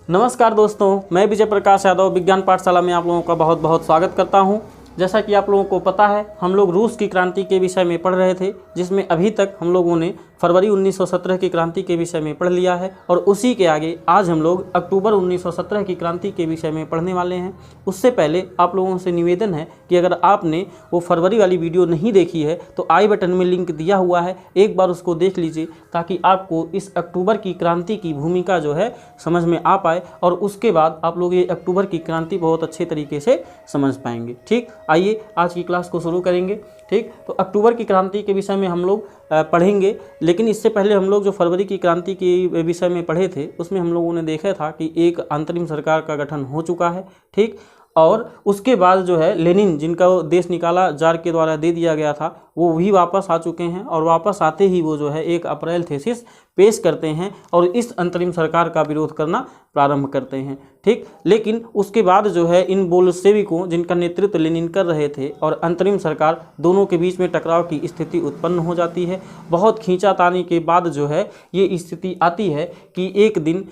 नमस्कार दोस्तों, मैं विजय प्रकाश यादव विज्ञान पाठशाला में आप लोगों का बहुत बहुत स्वागत करता हूं। जैसा कि आप लोगों को पता है, हम लोग रूस की क्रांति के विषय में पढ़ रहे थे, जिसमें अभी तक हम लोगों ने फरवरी 1917 की क्रांति के विषय में पढ़ लिया है और उसी के आगे आज हम लोग अक्टूबर 1917 की क्रांति के विषय में पढ़ने वाले हैं। उससे पहले आप लोगों से निवेदन है कि अगर आपने वो फरवरी वाली वीडियो नहीं देखी है तो आई बटन में लिंक दिया हुआ है, एक बार उसको देख लीजिए ताकि आपको इस अक्टूबर की क्रांति की भूमिका जो है समझ में आ पाए और उसके बाद आप लोग ये अक्टूबर की क्रांति बहुत अच्छे तरीके से समझ पाएंगे। ठीक, आइए आज की क्लास को शुरू करेंगे। ठीक, तो अक्टूबर की क्रांति के विषय में हम लोग पढ़ेंगे, लेकिन इससे पहले हम लोग जो फरवरी की क्रांति के विषय में पढ़े थे उसमें हम लोगों ने देखा था कि एक अंतरिम सरकार का गठन हो चुका है। ठीक, और उसके बाद जो है लेनिन, जिनका देश निकाला जार के द्वारा दे दिया गया था, वो भी वापस आ चुके हैं और वापस आते ही वो जो है 1 अप्रैल थीसिस पेश करते हैं और इस अंतरिम सरकार का विरोध करना प्रारंभ करते हैं। ठीक, लेकिन उसके बाद जो है इन बोल्शेविकों, जिनका नेतृत्व लेनिन कर रहे थे, और अंतरिम सरकार दोनों के बीच में टकराव की स्थिति उत्पन्न हो जाती है। बहुत खींचातानी के बाद जो है ये स्थिति आती है कि एक दिन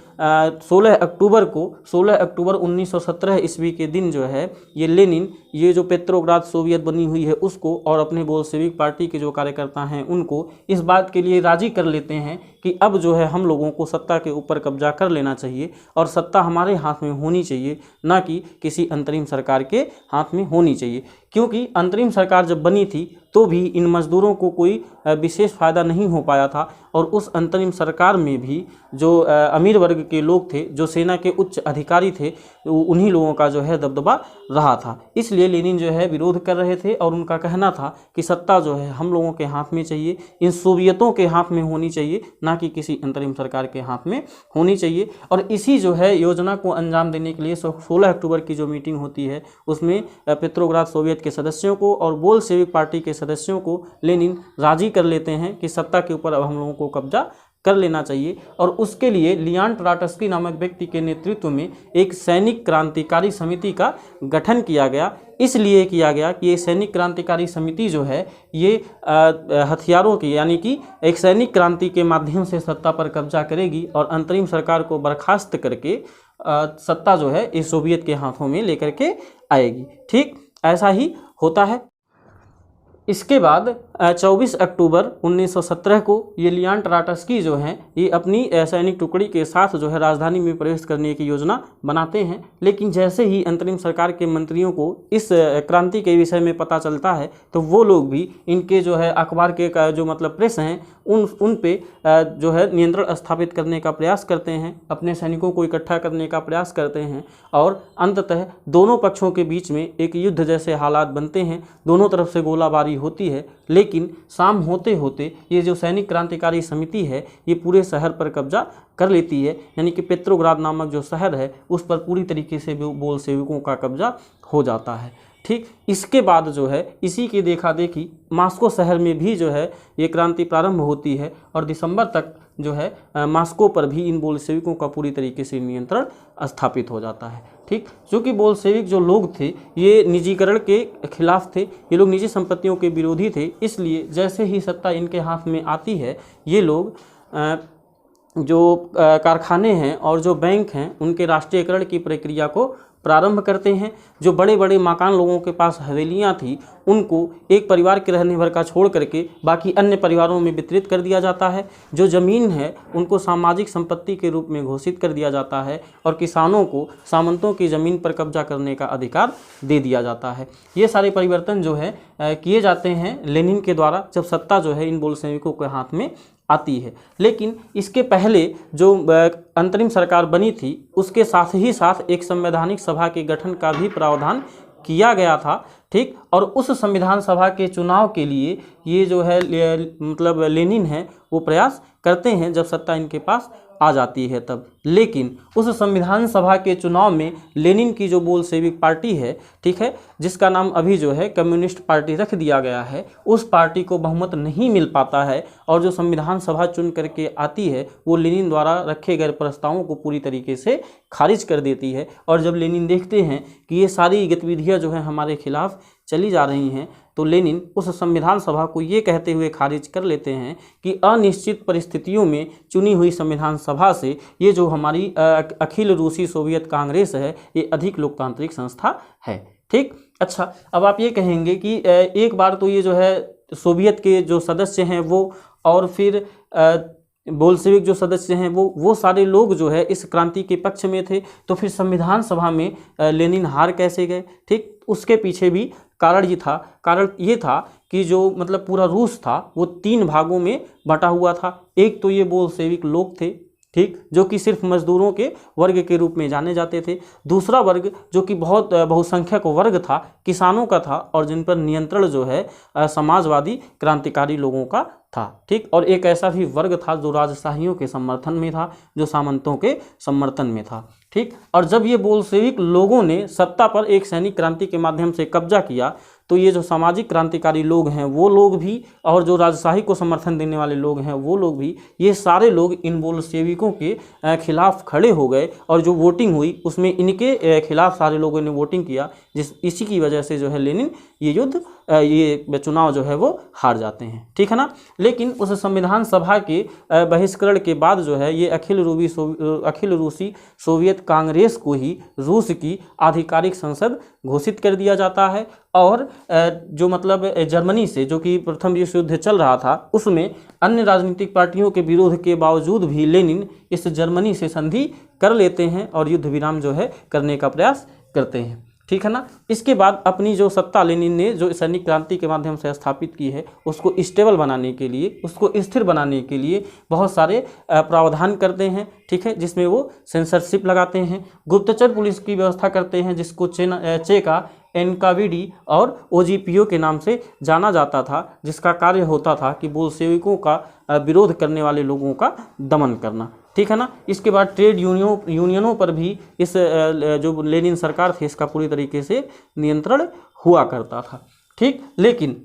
16 अक्टूबर 1917 ईस्वी के दिन जो है ये लेनिन, ये जो पेट्रोग्राद सोवियत बनी हुई है उसको और अपने बोल्शेविक पार्टी के जो कार्यकर्ता हैं उनको इस बात के लिए राजी कर लेते हैं कि अब जो है हम लोगों को सत्ता के ऊपर कब्जा कर लेना चाहिए और सत्ता हमारे हाथ में होनी चाहिए, ना कि किसी अंतरिम सरकार के हाथ में होनी चाहिए। क्योंकि अंतरिम सरकार जब बनी थी तो भी इन मजदूरों को कोई विशेष फ़ायदा नहीं हो पाया था और उस अंतरिम सरकार में भी जो अमीर वर्ग के लोग थे, जो सेना के उच्च अधिकारी थे, उन्हीं लोगों का जो है दबदबा रहा था। इसलिए लेनिन जो है विरोध कर रहे थे और उनका कहना था कि सत्ता जो है हम लोगों के हाथ में चाहिए, इन सोवियतों के हाथ में होनी चाहिए, ना कि किसी अंतरिम सरकार के हाथ में होनी चाहिए। और इसी जो है योजना को अंजाम देने के लिए 16 अक्टूबर की जो मीटिंग होती है उसमें पेट्रोग्राद सोवियत के सदस्यों को और बोल्शेविक पार्टी के सदस्यों को लेनिन राजी कर लेते हैं कि सत्ता के ऊपर अब हम लोगों को कब्जा कर लेना चाहिए। और उसके लिए लियान ट्राटस्की नामक व्यक्ति के नेतृत्व में एक सैनिक क्रांतिकारी समिति का गठन किया गया। इसलिए किया गया कि ये सैनिक क्रांतिकारी समिति जो है ये हथियारों की, यानी कि एक सैनिक क्रांति के माध्यम से सत्ता पर कब्जा करेगी और अंतरिम सरकार को बर्खास्त करके सत्ता जो है इस सोवियत के हाथों में लेकर के आएगी। ठीक, ऐसा ही होता है। इसके बाद 24 अक्टूबर 1917 को ये लियान ट्राटस्की जो हैं ये अपनी सैनिक टुकड़ी के साथ जो है राजधानी में प्रवेश करने की योजना बनाते हैं। लेकिन जैसे ही अंतरिम सरकार के मंत्रियों को इस क्रांति के विषय में पता चलता है तो वो लोग भी इनके जो है अखबार के जो मतलब प्रेस हैं उन पे जो है नियंत्रण स्थापित करने का प्रयास करते हैं, अपने सैनिकों को इकट्ठा करने का प्रयास करते हैं और अंततः दोनों पक्षों के बीच में एक युद्ध जैसे हालात बनते हैं। दोनों तरफ से गोलाबारी होती है, लेकिन शाम होते होते ये जो सैनिक क्रांतिकारी समिति है ये पूरे शहर पर कब्जा कर लेती है, यानी कि पेट्रोग्राद नामक जो शहर है उस पर पूरी तरीके से बोल्शेविकों का कब्जा हो जाता है। ठीक, इसके बाद जो है इसी की देखा देखी मास्को शहर में भी जो है ये क्रांति प्रारंभ होती है और दिसंबर तक जो है मास्को पर भी इन बोल्शेविकों का पूरी तरीके से नियंत्रण स्थापित हो जाता है। ठीक, क्योंकि बोल्शेविक जो लोग थे ये निजीकरण के खिलाफ थे, ये लोग निजी संपत्तियों के विरोधी थे। इसलिए जैसे ही सत्ता इनके हाथ में आती है ये लोग जो कारखाने हैं और जो बैंक हैं उनके राष्ट्रीयकरण की प्रक्रिया को प्रारंभ करते हैं। जो बड़े बड़े मकान लोगों के पास हवेलियां थी उनको एक परिवार के रहने भर का छोड़ करके बाकी अन्य परिवारों में वितरित कर दिया जाता है। जो ज़मीन है उनको सामाजिक संपत्ति के रूप में घोषित कर दिया जाता है और किसानों को सामंतों की ज़मीन पर कब्जा करने का अधिकार दे दिया जाता है। ये सारे परिवर्तन जो है किए जाते हैं लेनिन के द्वारा जब सत्ता जो है इन बोल्शेविकों के हाथ में आती है। लेकिन इसके पहले जो अंतरिम सरकार बनी थी उसके साथ ही साथ एक संवैधानिक सभा के गठन का भी प्रावधान किया गया था। ठीक, और उस संविधान सभा के चुनाव के लिए ये जो है मतलब लेनिन है वो प्रयास करते हैं जब सत्ता इनके पास आ जाती है तब। लेकिन उस संविधान सभा के चुनाव में लेनिन की जो बोल्शेविक पार्टी है, ठीक है, जिसका नाम अभी जो है कम्युनिस्ट पार्टी रख दिया गया है, उस पार्टी को बहुमत नहीं मिल पाता है और जो संविधान सभा चुन करके आती है वो लेनिन द्वारा रखे गए प्रस्तावों को पूरी तरीके से खारिज कर देती है। और जब लेनिन देखते हैं कि ये सारी गतिविधियां जो है हमारे खिलाफ चली जा रही हैं, तो लेनिन उस संविधान सभा को ये कहते हुए खारिज कर लेते हैं कि अनिश्चित परिस्थितियों में चुनी हुई संविधान सभा से ये जो हमारी अखिल रूसी सोवियत कांग्रेस है ये अधिक लोकतांत्रिक संस्था है। ठीक, अच्छा, अब आप ये कहेंगे कि एक बार तो ये जो है सोवियत के जो सदस्य हैं वो और फिर बोल्शेविक जो सदस्य हैं वो सारे लोग जो है इस क्रांति के पक्ष में थे, तो फिर संविधान सभा में लेनिन हार कैसे गए? ठीक, उसके पीछे भी कारण ये था कि जो मतलब पूरा रूस था वो 3 भागों में बटा हुआ था। एक तो ये बोल्शेविक लोग थे, ठीक, जो कि सिर्फ मजदूरों के वर्ग के रूप में जाने जाते थे। दूसरा वर्ग जो कि बहुत बहुसंख्यक वर्ग था, किसानों का था, और जिन पर नियंत्रण जो है समाजवादी क्रांतिकारी लोगों का था। ठीक, और एक ऐसा भी वर्ग था जो राजशाहियों के समर्थन में था, जो सामंतों के समर्थन में था। ठीक, और जब ये बोल्शेविक लोगों ने सत्ता पर एक सैनिक क्रांति के माध्यम से कब्जा किया, तो ये जो सामाजिक क्रांतिकारी लोग हैं वो लोग भी, और जो राजशाही को समर्थन देने वाले लोग हैं वो लोग भी, ये सारे लोग इन बोल्शेविकों के खिलाफ खड़े हो गए, और जो वोटिंग हुई उसमें इनके खिलाफ सारे लोगों ने वोटिंग किया, इसी की वजह से जो है लेनिन ये चुनाव जो है वो हार जाते हैं। ठीक है ना। लेकिन उस संविधान सभा के बहिष्करण के बाद जो है ये अखिल रूसी सोवियत कांग्रेस को ही रूस की आधिकारिक संसद घोषित कर दिया जाता है, और जो मतलब जर्मनी से जो कि प्रथम विश्व युद्ध चल रहा था उसमें अन्य राजनीतिक पार्टियों के विरोध के बावजूद भी लेनिन इस जर्मनी से संधि कर लेते हैं और युद्ध विराम जो है करने का प्रयास करते हैं। ठीक है ना। इसके बाद अपनी जो सत्ता लेनिन ने जो सैनिक क्रांति के माध्यम से स्थापित की है उसको स्टेबल बनाने के लिए, उसको स्थिर बनाने के लिए बहुत सारे प्रावधान करते हैं। ठीक है, जिसमें वो सेंसरशिप लगाते हैं, गुप्तचर पुलिस की व्यवस्था करते हैं जिसको चेका, एनकावीडी और ओजीपीओ के नाम से जाना जाता था, जिसका कार्य होता था कि बोल्शेविकों का विरोध करने वाले लोगों का दमन करना। ठीक है ना। इसके बाद ट्रेड यूनियनों पर भी इस जो लेनिन सरकार थी इसका पूरी तरीके से नियंत्रण हुआ करता था। ठीक, लेकिन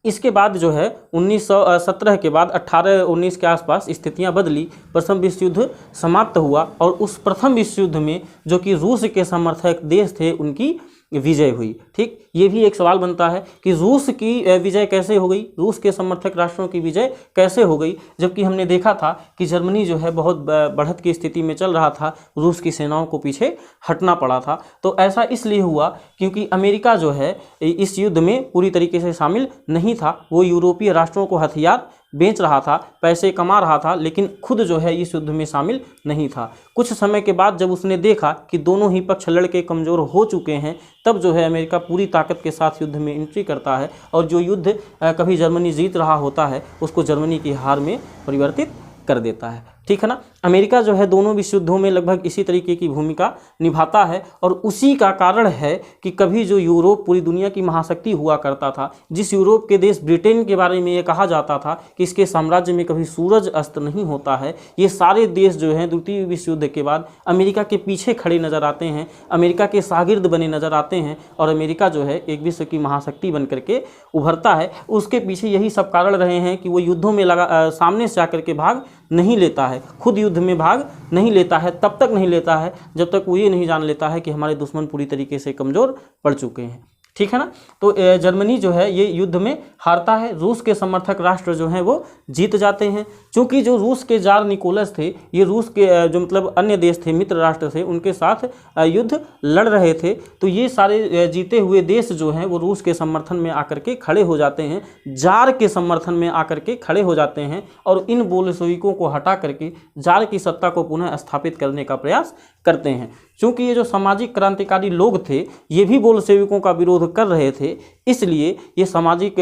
इसके बाद जो है 1917 के बाद 1819 के आसपास स्थितियां बदली, प्रथम विश्व युद्ध समाप्त हुआ और उस प्रथम विश्व युद्ध में जो कि रूस के समर्थक देश थे उनकी विजय हुई। ठीक, ये भी एक सवाल बनता है कि रूस की विजय कैसे हो गई, रूस के समर्थक राष्ट्रों की विजय कैसे हो गई, जबकि हमने देखा था कि जर्मनी जो है बहुत बढ़त की स्थिति में चल रहा था, रूस की सेनाओं को पीछे हटना पड़ा था। तो ऐसा इसलिए हुआ क्योंकि अमेरिका जो है इस युद्ध में पूरी तरीके से शामिल नहीं था, वो यूरोपीय राष्ट्रों को हथियार बेच रहा था, पैसे कमा रहा था, लेकिन खुद जो है इस युद्ध में शामिल नहीं था। कुछ समय के बाद जब उसने देखा कि दोनों ही पक्ष लड़के कमज़ोर हो चुके हैं, तब जो है अमेरिका पूरी ताकत के साथ युद्ध में एंट्री करता है और जो युद्ध कभी जर्मनी जीत रहा होता है उसको जर्मनी की हार में परिवर्तित कर देता है। ठीक है ना। अमेरिका जो है दोनों विश्व युद्धों में लगभग इसी तरीके की भूमिका निभाता है और उसी का कारण है कि कभी जो यूरोप पूरी दुनिया की महाशक्ति हुआ करता था, जिस यूरोप के देश ब्रिटेन के बारे में ये कहा जाता था कि इसके साम्राज्य में कभी सूरज अस्त नहीं होता है, ये सारे देश जो हैं द्वितीय विश्व युद्ध के बाद अमेरिका के पीछे खड़े नज़र आते हैं, अमेरिका के शागिर्द बने नज़र आते हैं और अमेरिका जो है एक विश्व की महाशक्ति बन करके उभरता है। उसके पीछे यही सब कारण रहे हैं कि वो युद्धों में सामने से आकर के भाग नहीं लेता है, खुद युद्ध में भाग नहीं लेता है, तब तक नहीं लेता है जब तक वो ये नहीं जान लेता है कि हमारे दुश्मन पूरी तरीके से कमज़ोर पड़ चुके हैं। ठीक है ना। तो जर्मनी जो है ये युद्ध में हारता है, रूस के समर्थक राष्ट्र जो हैं वो जीत जाते हैं। क्योंकि जो रूस के जार निकोलस थे ये रूस के जो मतलब अन्य देश थे, मित्र राष्ट्र थे, उनके साथ युद्ध लड़ रहे थे, तो ये सारे जीते हुए देश जो हैं वो रूस के समर्थन में आकर के खड़े हो जाते हैं, जार के समर्थन में आकर के खड़े हो जाते हैं और इन बोल्शेविकों को हटा करके जार की सत्ता को पुनः स्थापित करने का प्रयास करते हैं। क्योंकि ये जो सामाजिक क्रांतिकारी लोग थे ये भी बोल्शेविकों का विरोध कर रहे थे, इसलिए ये सामाजिक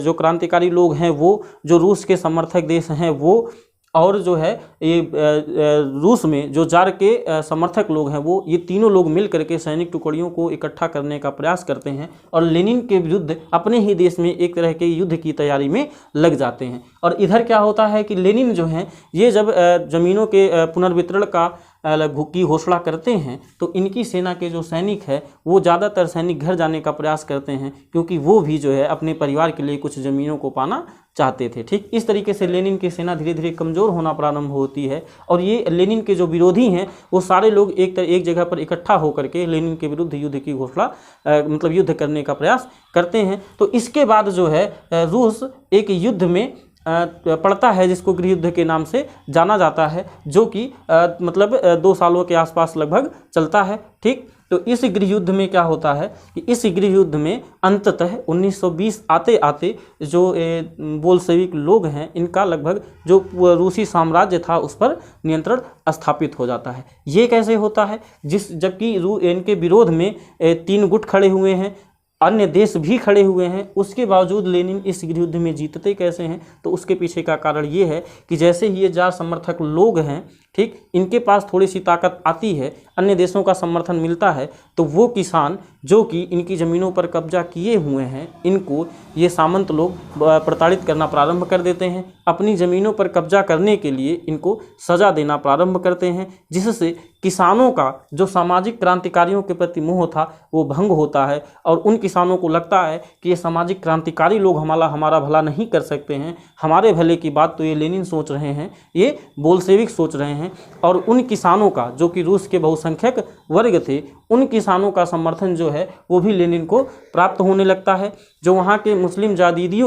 जो क्रांतिकारी लोग हैं वो जो रूस के समर्थक देश हैं वो और जो है ये रूस में जो जार के समर्थक लोग हैं वो ये तीनों लोग मिल करके सैनिक टुकड़ियों को इकट्ठा करने का प्रयास करते हैं और लेनिन के विरुद्ध अपने ही देश में एक तरह के युद्ध की तैयारी में लग जाते हैं। और इधर क्या होता है कि लेनिन जो हैं ये जब ज़मीनों के पुनर्वितरण का की घोषणा करते हैं तो इनकी सेना के जो सैनिक है वो ज़्यादातर सैनिक घर जाने का प्रयास करते हैं, क्योंकि वो भी जो है अपने परिवार के लिए कुछ ज़मीनों को पाना चाहते थे। ठीक इस तरीके से लेनिन की सेना धीरे धीरे कमज़ोर होना प्रारंभ होती है और ये लेनिन के जो विरोधी हैं वो सारे लोग एक जगह पर इकट्ठा होकर के लेनिन के विरुद्ध युद्ध की घोषणा मतलब युद्ध करने का प्रयास करते हैं। तो इसके बाद जो है रूस एक युद्ध में पड़ता है जिसको गृह युद्ध के नाम से जाना जाता है, जो कि मतलब 2 सालों के आसपास लगभग चलता है। ठीक तो इस गृह युद्ध में क्या होता है कि इस गृह युद्ध में अंततः 1920 आते आते जो बोल्शेविक लोग हैं इनका लगभग जो रूसी साम्राज्य था उस पर नियंत्रण स्थापित हो जाता है। ये कैसे होता है जबकि इनके विरोध में 3 गुट खड़े हुए हैं, अन्य देश भी खड़े हुए हैं, उसके बावजूद लेनिन इस गृह युद्ध में जीतते कैसे हैं? तो उसके पीछे का कारण ये है कि जैसे ही ये जार समर्थक लोग हैं, ठीक, इनके पास थोड़ी सी ताकत आती है, अन्य देशों का समर्थन मिलता है, तो वो किसान जो कि इनकी ज़मीनों पर कब्जा किए हुए हैं इनको ये सामंत लोग प्रताड़ित करना प्रारंभ कर देते हैं, अपनी ज़मीनों पर कब्जा करने के लिए इनको सज़ा देना प्रारंभ करते हैं, जिससे किसानों का जो सामाजिक क्रांतिकारियों के प्रति मोह था वो भंग होता है और उन किसानों को लगता है कि ये सामाजिक क्रांतिकारी लोग हमारा भला नहीं कर सकते हैं, हमारे भले की बात तो ये लेनिन सोच रहे हैं, ये बोल्शेविक सोच रहे हैं। और उन किसानों का जो कि रूस के बहुसंख्यक वर्ग थे, उन किसानों का समर्थन जो है वो भी लेनिन को प्राप्त होने लगता है। जो वहाँ के मुस्लिम जादीदी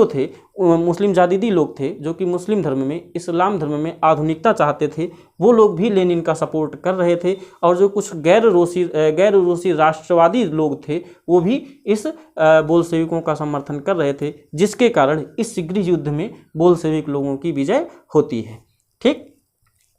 लोग थे जो कि मुस्लिम धर्म में, इस्लाम धर्म में आधुनिकता चाहते थे, वो लोग भी लेनिन का सपोर्ट कर रहे थे और जो कुछ गैर रूसी राष्ट्रवादी लोग थे वो भी इस बोल्शेविकों का समर्थन कर रहे थे, जिसके कारण इस गृह युद्ध में बोल्शेविक लोगों की विजय होती है। ठीक,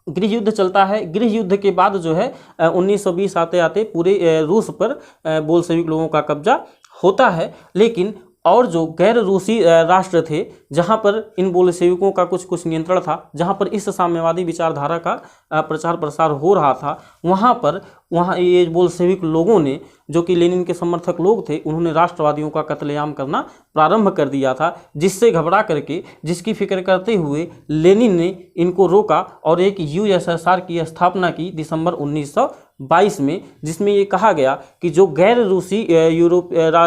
गृह युद्ध चलता है। गृह युद्ध के बाद जो है 1920 आते आते पूरे रूस पर बोल्शेविक लोगों का कब्जा होता है, लेकिन और जो गैर रूसी राष्ट्र थे जहाँ पर इन बोल्शेविकों का कुछ नियंत्रण था, जहाँ पर इस साम्यवादी विचारधारा का प्रचार प्रसार हो रहा था, वहाँ ये बोल्शेविक लोगों ने जो कि लेनिन के समर्थक लोग थे उन्होंने राष्ट्रवादियों का कत्लेआम करना प्रारंभ कर दिया था, जिससे घबरा करके, जिसकी फिक्र करते हुए लेनिन ने इनको रोका और एक यूएसएसआर की स्थापना की दिसंबर 1922 में, जिसमें ये कहा गया कि जो गैर रूसी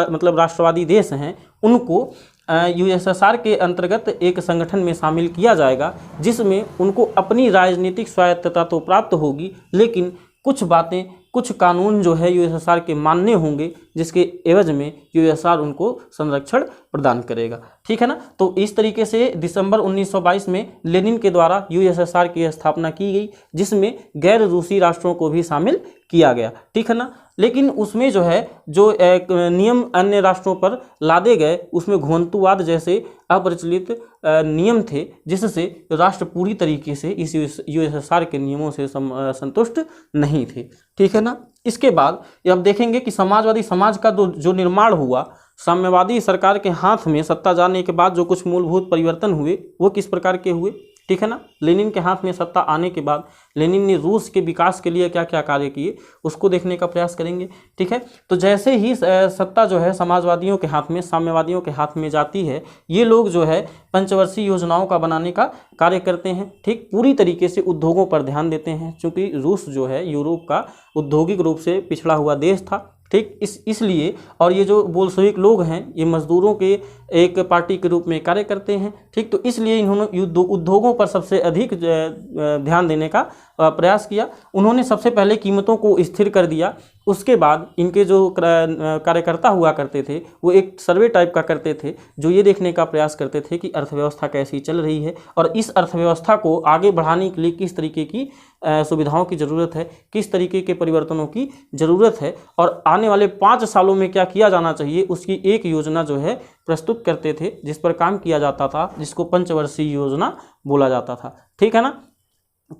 मतलब राष्ट्रवादी देश हैं उनको यूएसएसआर के अंतर्गत एक संगठन में शामिल किया जाएगा, जिसमें उनको अपनी राजनीतिक स्वायत्तता तो प्राप्त होगी, लेकिन कुछ बातें, कुछ कानून जो है यूएसएसआर के मानने होंगे, जिसके एवज में यूएसएसआर उनको संरक्षण प्रदान करेगा। ठीक है ना। तो इस तरीके से दिसंबर 1922 में लेनिन के द्वारा यूएसएसआर की स्थापना की गई, जिसमें गैर रूसी राष्ट्रों को भी शामिल किया गया। ठीक है ना। लेकिन उसमें जो है जो एक नियम अन्य राष्ट्रों पर लादे गए, उसमें घुमंतुवाद जैसे अप्रचलित नियम थे, जिससे राष्ट्र पूरी तरीके से इस यूएसएसआर के नियमों से संतुष्ट नहीं थे। ठीक है ना। इसके बाद अब देखेंगे कि समाजवादी समाज का जो निर्माण हुआ, साम्यवादी सरकार के हाथ में सत्ता जाने के बाद जो कुछ मूलभूत परिवर्तन हुए वो किस प्रकार के हुए। ठीक है ना। लेनिन के हाथ में सत्ता आने के बाद लेनिन ने रूस के विकास के लिए क्या क्या कार्य किए उसको देखने का प्रयास करेंगे। ठीक है। तो जैसे ही सत्ता जो है समाजवादियों के हाथ में, साम्यवादियों के हाथ में जाती है, ये लोग जो है पंचवर्षीय योजनाओं का बनाने का कार्य करते हैं। ठीक, पूरी तरीके से उद्योगों पर ध्यान देते हैं, क्योंकि रूस जो है यूरोप का औद्योगिक रूप से पिछड़ा हुआ देश था। ठीक, इसलिए और ये जो बोल्शेविक लोग हैं ये मजदूरों के एक पार्टी के रूप में कार्य करते हैं। ठीक, तो इसलिए इन्होंने उद्योगों पर सबसे अधिक ध्यान देने का प्रयास किया। उन्होंने सबसे पहले कीमतों को स्थिर कर दिया। उसके बाद इनके जो कार्यकर्ता हुआ करते थे वो एक सर्वे टाइप का करते थे, जो ये देखने का प्रयास करते थे कि अर्थव्यवस्था कैसी चल रही है और इस अर्थव्यवस्था को आगे बढ़ाने के लिए किस तरीके की सुविधाओं की ज़रूरत है, किस तरीके के परिवर्तनों की ज़रूरत है और आने वाले 5 सालों में क्या किया जाना चाहिए, उसकी एक योजना जो है प्रस्तुत करते थे, जिस पर काम किया जाता था, जिसको पंचवर्षीय योजना बोला जाता था। ठीक है ना।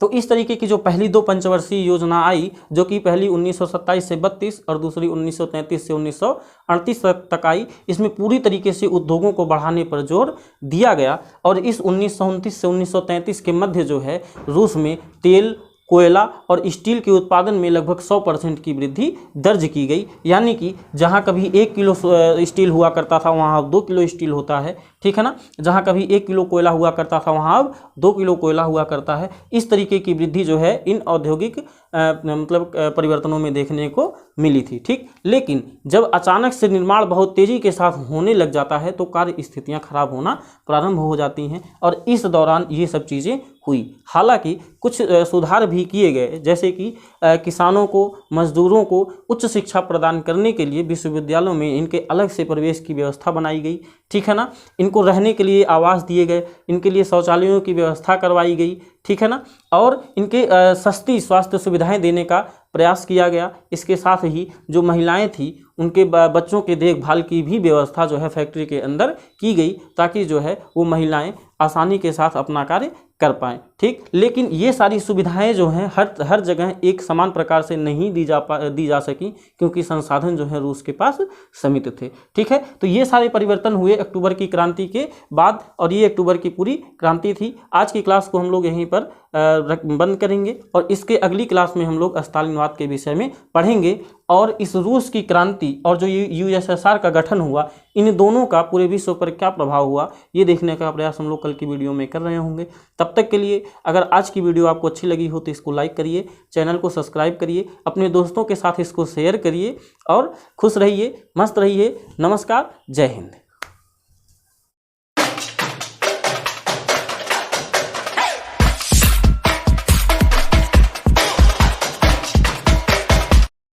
तो इस तरीके की जो पहली 2 पंचवर्षीय योजना आई, जो कि पहली 1927 से 32 और दूसरी 1933 से 1938 तक आई, इसमें पूरी तरीके से उद्योगों को बढ़ाने पर जोर दिया गया और इस 1929 से 1933 के मध्य जो है रूस में तेल, कोयला और स्टील के उत्पादन में लगभग 100% की वृद्धि दर्ज की गई। यानी कि जहां कभी 1 किलो स्टील हुआ करता था वहां अब 2 किलो स्टील होता है। ठीक है ना। जहां कभी 1 किलो कोयला हुआ करता था वहां अब 2 किलो कोयला हुआ करता है। इस तरीके की वृद्धि जो है इन औद्योगिक मतलब परिवर्तनों में देखने को मिली थी। ठीक, लेकिन जब अचानक से निर्माण बहुत तेज़ी के साथ होने लग जाता है तो कार्य स्थितियाँ खराब होना प्रारंभ हो जाती हैं और इस दौरान ये सब चीज़ें हुई। हालांकि कुछ सुधार भी किए गए, जैसे कि किसानों को, मजदूरों को उच्च शिक्षा प्रदान करने के लिए विश्वविद्यालयों में इनके अलग से प्रवेश की व्यवस्था बनाई गई। ठीक है ना, इनको रहने के लिए आवास दिए गए, इनके लिए शौचालयों की व्यवस्था करवाई गई। ठीक है ना, और इनके सस्ती स्वास्थ्य सुविधाएं देने का प्रयास किया गया। इसके साथ ही जो महिलाएं थी उनके बच्चों के देखभाल की भी व्यवस्था जो है फैक्ट्री के अंदर की गई, ताकि जो है वो महिलाएं आसानी के साथ अपना कार्य कर पाएँ। ठीक, लेकिन ये सारी सुविधाएं जो हैं हर जगह एक समान प्रकार से नहीं दी जा सकी, क्योंकि संसाधन जो है रूस के पास सीमित थे। ठीक है, तो ये सारे परिवर्तन हुए अक्टूबर की क्रांति के बाद, और ये अक्टूबर की पूरी क्रांति थी। आज की क्लास को हम लोग यहीं पर बंद करेंगे और इसके अगली क्लास में हम लोग स्टालिनवाद के विषय में पढ़ेंगे और इस रूस की क्रांति और जो यूएसएसआर का गठन हुआ, इन दोनों का पूरे विश्व पर क्या प्रभाव हुआ, ये देखने का प्रयास हम लोग कल की वीडियो में कर रहे होंगे। तब तक के लिए अगर आज की वीडियो आपको अच्छी लगी हो तो इसको लाइक करिए, चैनल को सब्सक्राइब करिए, अपने दोस्तों के साथ इसको शेयर करिए और खुश रहिए, मस्त रहिए। नमस्कार, जय हिंद।